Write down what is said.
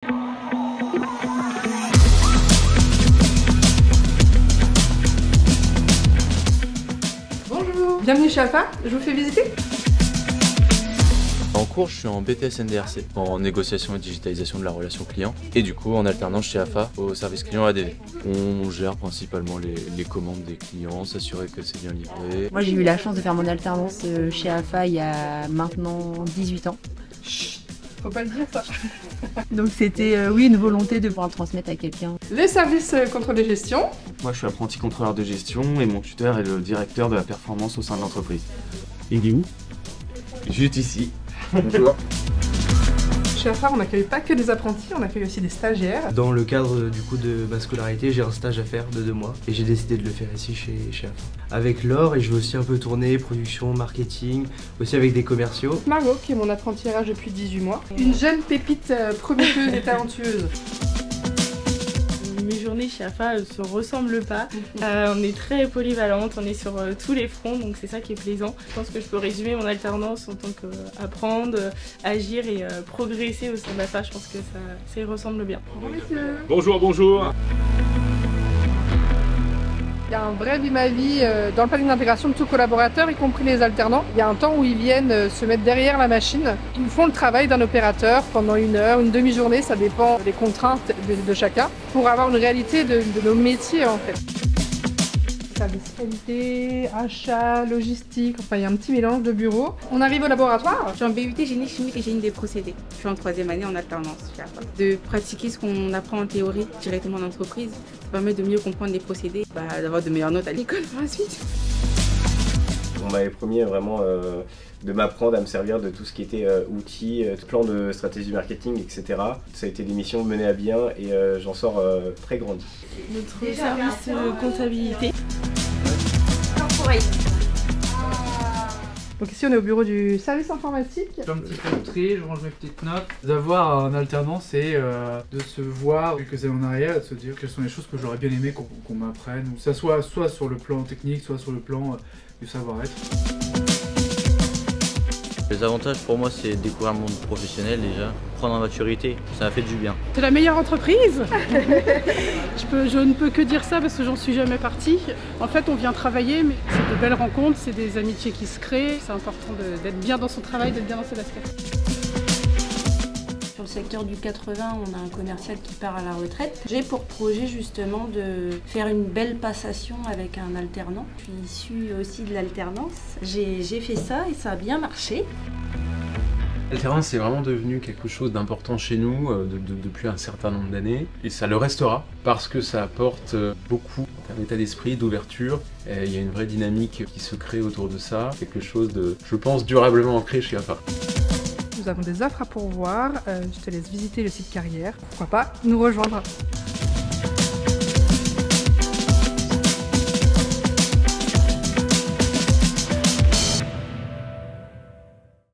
Bonjour, bienvenue chez AFA, je vous fais visiter. En cours, je suis en BTS NDRC, en négociation et digitalisation de la relation client, et du coup en alternance chez AFA au service client ADV. On gère principalement les commandes des clients, s'assurer que c'est bien livré. Moi j'ai eu la chance de faire mon alternance chez AFA il y a maintenant 18 ans. Chut, faut pas le dire ça. Donc c'était oui, une volonté de pouvoir le transmettre à quelqu'un. Les services contrôle de gestion. Moi je suis apprenti contrôleur de gestion et mon tuteur est le directeur de la performance au sein de l'entreprise. Il est où? Juste ici. Bonjour. Chez AFA, on n'accueille pas que des apprentis, on accueille aussi des stagiaires. Dans le cadre du coup de ma scolarité, j'ai un stage à faire de 2 mois et j'ai décidé de le faire ici chez AFA. Avec Laure, et je vais aussi un peu tourner production, marketing, aussi avec des commerciaux. Margot, qui est mon apprenti RH depuis 18 mois. Une jeune pépite prometteuse et talentueuse. Mes journées chez AFA ne se ressemblent pas. On est très polyvalente, on est sur tous les fronts, donc c'est ça qui est plaisant. Je pense que je peux résumer mon alternance en tant qu'apprendre, agir et progresser au sein d'AFA. Je pense que ça y ressemble bien. Bonjour messieurs. Bonjour, bonjour. Il y a un vrai vie-ma-vie dans le planning d'intégration de tous collaborateurs, y compris les alternants. Il y a un temps où ils viennent se mettre derrière la machine. Ils font le travail d'un opérateur pendant 1 heure, une demi-journée, ça dépend des contraintes de chacun, pour avoir une réalité de nos métiers en fait. Service qualité, achat, logistique, enfin il y a un petit mélange de bureaux. On arrive au laboratoire. Je suis en BUT génie chimique et génie des procédés. Je suis en 3e année en alternance chez AFA. De pratiquer ce qu'on apprend en théorie directement en entreprise, ça permet de mieux comprendre les procédés, d'avoir de meilleures notes à l'école par la suite. On m'avait promis vraiment de m'apprendre à me servir de tout ce qui était outils, plan de stratégie marketing, etc. Ça a été des missions menées à bien et j'en sors très grandi. Notre service comptabilité. Donc ici on est au bureau du service informatique. Je fais un petit peu de tri, je range mes petites notes. D'avoir un alternance et de se voir quelques années en arrière et de se dire quelles sont les choses que j'aurais bien aimé qu'on m'apprenne. Ou que ça soit sur le plan technique, soit sur le plan du savoir-être. Les avantages pour moi, c'est découvrir le monde professionnel déjà, prendre en maturité, ça m'a fait du bien. C'est la meilleure entreprise. Je ne peux que dire ça parce que j'en suis jamais partie. En fait, on vient travailler, mais c'est de belles rencontres, c'est des amitiés qui se créent. C'est important d'être bien dans son travail, d'être bien dans ses baskets. Sur le secteur du 80, on a un commercial qui part à la retraite. J'ai pour projet justement de faire une belle passation avec un alternant. Je suis issue aussi de l'alternance. J'ai fait ça et ça a bien marché. L'alternance c'est vraiment devenu quelque chose d'important chez nous depuis un certain nombre d'années et ça le restera parce que ça apporte beaucoup un état d'esprit, d'ouverture. Il y a une vraie dynamique qui se crée autour de ça, quelque chose de, je pense, durablement ancré chez AFA. Nous avons des offres à pourvoir, je te laisse visiter le site carrière. Pourquoi pas nous rejoindre.